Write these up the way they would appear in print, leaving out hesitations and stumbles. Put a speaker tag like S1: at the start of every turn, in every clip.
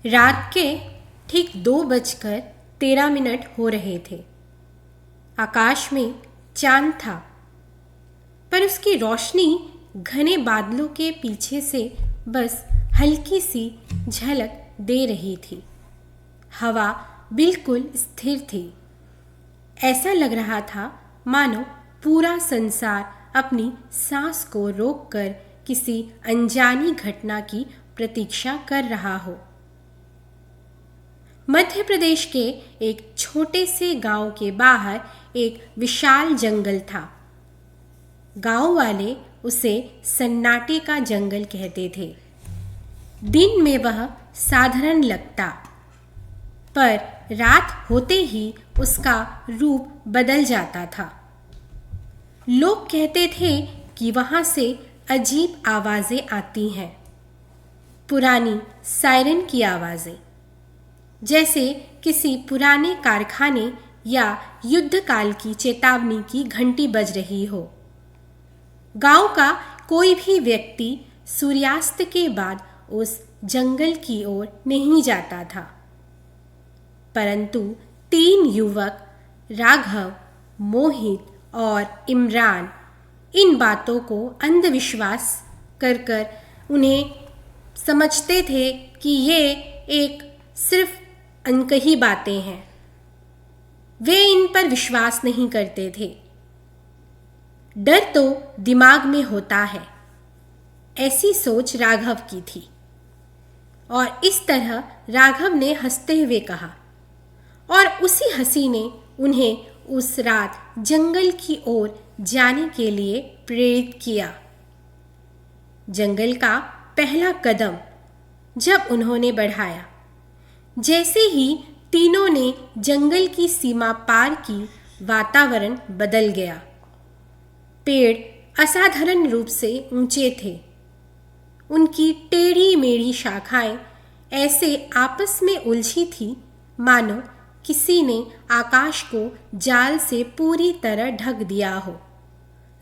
S1: रात के ठीक 2:13 हो रहे थे। आकाश में चांद था, पर उसकी रोशनी घने बादलों के पीछे से बस हल्की सी झलक दे रही थी। हवा बिल्कुल स्थिर थी। ऐसा लग रहा था मानो पूरा संसार अपनी सांस को रोककर किसी अनजानी घटना की प्रतीक्षा कर रहा हो। मध्य प्रदेश के एक छोटे से गांव के बाहर एक विशाल जंगल था। गांव वाले उसे सन्नाटे का जंगल कहते थे। दिन में वह साधारण लगता, पर रात होते ही उसका रूप बदल जाता था। लोग कहते थे कि वहां से अजीब आवाजें आती हैं, पुरानी सायरन की आवाजें, जैसे किसी पुराने कारखाने या युद्ध काल की चेतावनी की घंटी बज रही हो। गांव का कोई भी व्यक्ति सूर्यास्त के बाद उस जंगल की ओर नहीं जाता था, परंतु 3 युवक राघव, मोहित और इमरान इन बातों को अंधविश्वास कर कर उन्हें समझते थे कि ये एक सिर्फ अनकही बातें हैं। वे इन पर विश्वास नहीं करते थे। डर तो दिमाग में होता है, ऐसी सोच राघव की थी। और इस तरह राघव ने हंसते हुए कहा, और उसी हंसी ने उन्हें उस रात जंगल की ओर जाने के लिए प्रेरित किया। जंगल का पहला कदम जब उन्होंने बढ़ाया, जैसे ही तीनों ने जंगल की सीमा पार की, वातावरण बदल गया। पेड़ असाधारण रूप से ऊंचे थे। उनकी टेढ़ी मेढ़ी शाखाएं ऐसे आपस में उलझी थी मानो किसी ने आकाश को जाल से पूरी तरह ढक दिया हो।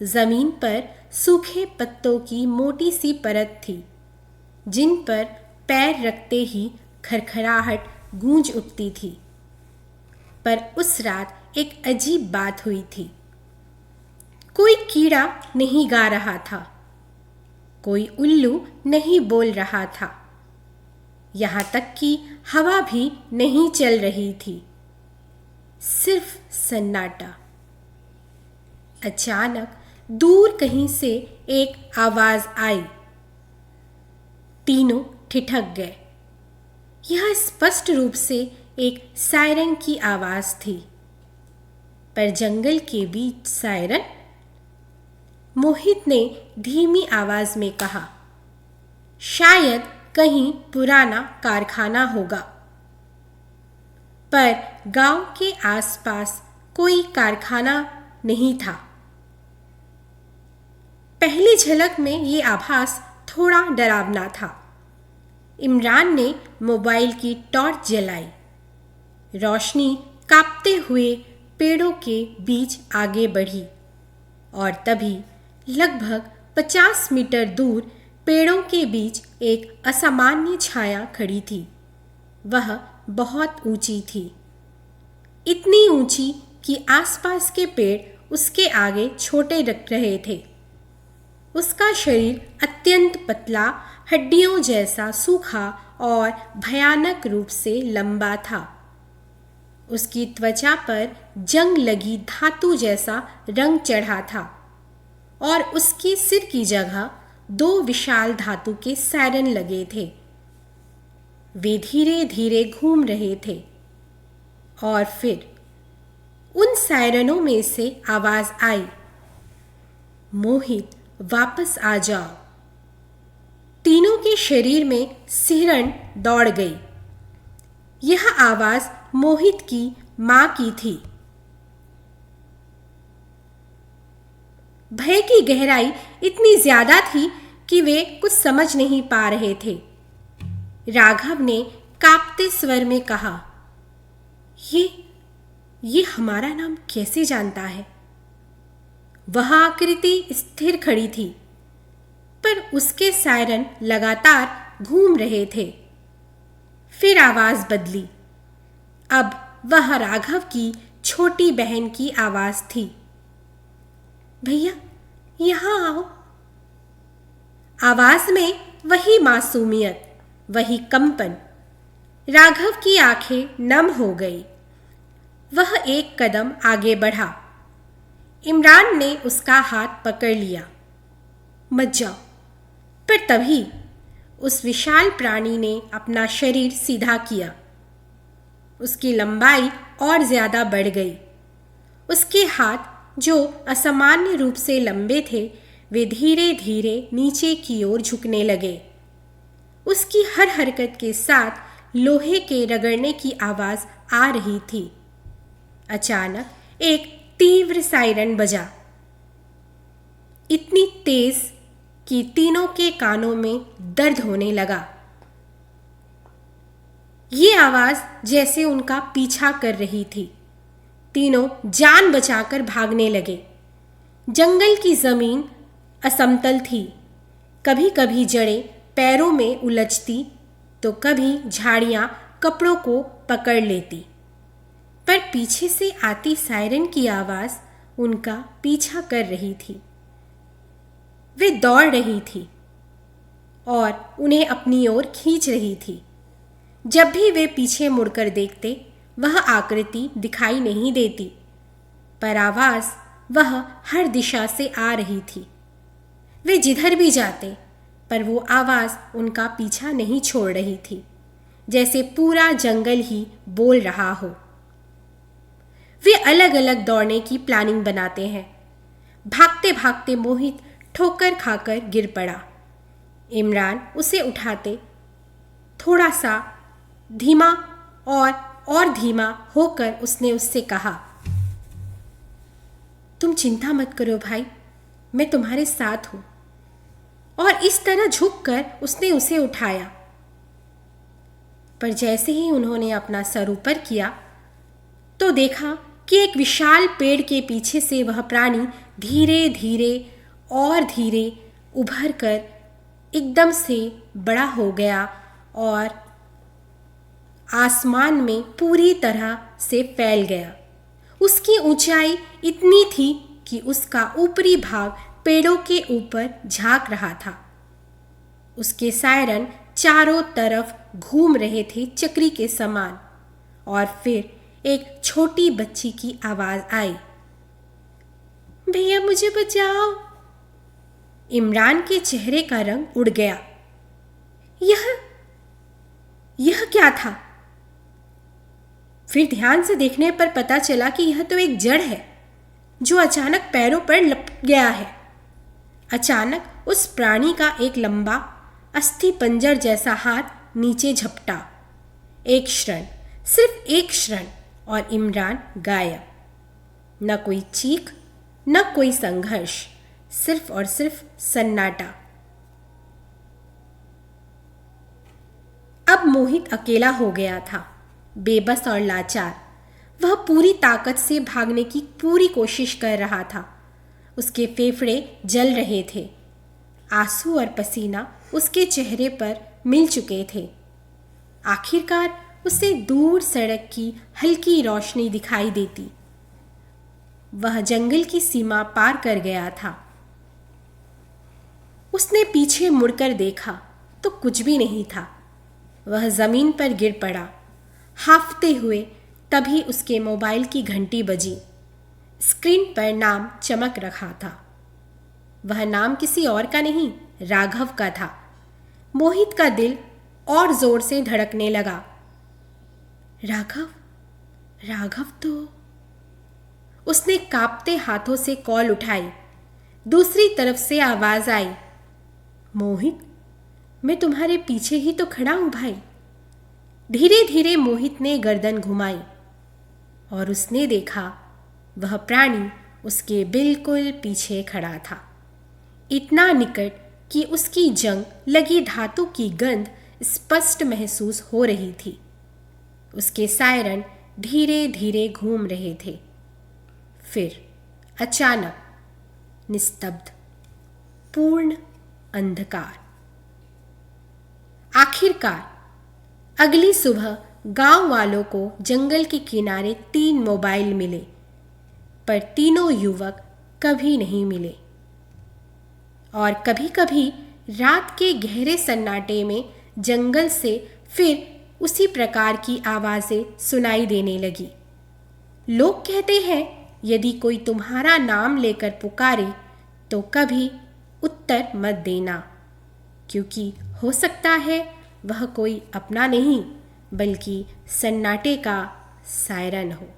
S1: जमीन पर सूखे पत्तों की मोटी सी परत थी, जिन पर पैर रखते ही खरखराहट गूंज उठती थी। पर उस रात एक अजीब बात हुई थी। कोई कीड़ा नहीं गा रहा था, कोई उल्लू नहीं बोल रहा था, यहाँ तक कि हवा भी नहीं चल रही थी। सिर्फ सन्नाटा। अचानक दूर कहीं से एक आवाज आई। तीनों ठिठक गए। यह स्पष्ट रूप से एक सायरन की आवाज थी। पर जंगल के बीच सायरन? मोहित ने धीमी आवाज में कहा, शायद कहीं पुराना कारखाना होगा। पर गांव के आसपास कोई कारखाना नहीं था। पहली झलक में ये आभास थोड़ा डरावना था। इमरान ने मोबाइल की टॉर्च जलाई। रोशनी कांपते हुए पेड़ों के बीच आगे बढ़ी, और तभी लगभग 50 मीटर दूर पेड़ों के बीच एक असामान्य छाया खड़ी थी। वह बहुत ऊंची थी, इतनी ऊंची कि आसपास के पेड़ उसके आगे छोटे लग रहे थे। उसका शरीर अत्यंत पतला, हड्डियों जैसा सूखा और भयानक रूप से लंबा था। उसकी त्वचा पर जंग लगी धातु जैसा रंग चढ़ा था, और उसके सिर की जगह 2 विशाल धातु के सायरन लगे थे। वे धीरे धीरे घूम रहे थे, और फिर उन सायरनों में से आवाज आई, मोहित वापस आ जाओ। तीनों के शरीर में सिहरन दौड़ गई। यह आवाज मोहित की मां की थी। भय की गहराई इतनी ज्यादा थी कि वे कुछ समझ नहीं पा रहे थे। राघव ने कांपते स्वर में कहा, ये हमारा नाम कैसे जानता है? वह आकृति स्थिर खड़ी थी, पर उसके सायरन लगातार घूम रहे थे। फिर आवाज बदली। अब वह राघव की छोटी बहन की आवाज थी। भैया, यहां आओ। आवाज में वही मासूमियत, वही कंपन। राघव की आंखें नम हो गई। वह एक कदम आगे बढ़ा। इमरान ने उसका हाथ पकड़ लिया। मत जाओ। पर तभी उस विशाल प्राणी ने अपना शरीर सीधा किया। उसकी लंबाई और ज्यादा बढ़ गई। उसके हाथ, जो असामान्य रूप से लंबे थे, वे धीरे धीरे नीचे की ओर झुकने लगे। उसकी हर हरकत के साथ लोहे के रगड़ने की आवाज आ रही थी। अचानक एक तीव्र सायरन बजा, इतनी तेज कि तीनों के कानों में दर्द होने लगा। ये आवाज जैसे उनका पीछा कर रही थी। तीनों जान बचाकर भागने लगे। जंगल की जमीन असमतल थी। कभी कभी जड़ें पैरों में उलझती तो कभी झाड़ियां कपड़ों को पकड़ लेती। पर पीछे से आती सायरन की आवाज उनका पीछा कर रही थी। वे दौड़ रही थी और उन्हें अपनी ओर खींच रही थी। जब भी वे पीछे मुड़कर देखते, वह आकृति दिखाई नहीं देती, पर आवाज वह हर दिशा से आ रही थी। वे जिधर भी जाते, पर वो आवाज उनका पीछा नहीं छोड़ रही थी, जैसे पूरा जंगल ही बोल रहा हो। वे अलग अलग दौड़ने की प्लानिंग बनाते हैं। भागते भागते मोहित ठोकर खाकर गिर पड़ा। इमरान उसे उठाते, थोड़ा सा धीमा और धीमा होकर उसने उससे कहा, तुम चिंता मत करो भाई, मैं तुम्हारे साथ हूं। और इस तरह झुककर उसने उसे उठाया। पर जैसे ही उन्होंने अपना सर ऊपर किया तो देखा कि एक विशाल पेड़ के पीछे से वह प्राणी धीरे धीरे और धीरे उभर कर एकदम से बड़ा हो गया और आसमान में पूरी तरह से फैल गया। उसकी ऊंचाई इतनी थी कि उसका ऊपरी भाग पेड़ों के ऊपर झांक रहा था। उसके सायरन चारों तरफ घूम रहे थे चक्री के समान। और फिर एक छोटी बच्ची की आवाज आई, भैया मुझे बचाओ। इमरान के चेहरे का रंग उड़ गया। यह क्या था? फिर ध्यान से देखने पर पता चला कि यह तो एक जड़ है जो अचानक पैरों पर लपक गया है। अचानक उस प्राणी का एक लंबा अस्थि पंजर जैसा हाथ नीचे झपटा। एक क्षण, सिर्फ एक क्षण, और इमरान गायब। न कोई चीख, न कोई संघर्ष, सिर्फ और सिर्फ सन्नाटा। अब मोहित अकेला हो गया था, बेबस और लाचार। वह पूरी ताकत से भागने की पूरी कोशिश कर रहा था। उसके फेफड़े जल रहे थे। आंसू और पसीना उसके चेहरे पर मिल चुके थे। आखिरकार उसे दूर सड़क की हल्की रोशनी दिखाई देती। वह जंगल की सीमा पार कर गया था। उसने पीछे मुड़कर देखा तो कुछ भी नहीं था। वह जमीन पर गिर पड़ा, हांफते हुए। तभी उसके मोबाइल की घंटी बजी। स्क्रीन पर नाम चमक रहा था। वह नाम किसी और का नहीं, राघव का था। मोहित का दिल और जोर से धड़कने लगा। राघव तो। उसने कांपते हाथों से कॉल उठाई। दूसरी तरफ से आवाज आई, मोहित, मैं तुम्हारे पीछे ही तो खड़ा हूं भाई। धीरे धीरे मोहित ने गर्दन घुमाई और उसने देखा वह प्राणी उसके बिल्कुल पीछे खड़ा था, इतना निकट कि उसकी जंग लगी धातु की गंध स्पष्ट महसूस हो रही थी। उसके सायरन धीरे धीरे घूम रहे थे। फिर अचानक निस्तब्ध, पूर्ण अंधकार। आखिरकार अगली सुबह गांव वालों को जंगल के किनारे 3 मोबाइल मिले, पर तीनों युवक कभी नहीं मिले। और कभी कभी रात के गहरे सन्नाटे में जंगल से फिर उसी प्रकार की आवाज़ें सुनाई देने लगी। लोग कहते हैं यदि कोई तुम्हारा नाम लेकर पुकारे तो कभी उत्तर मत देना, क्योंकि हो सकता है वह कोई अपना नहीं बल्कि सन्नाटे का सायरन हो।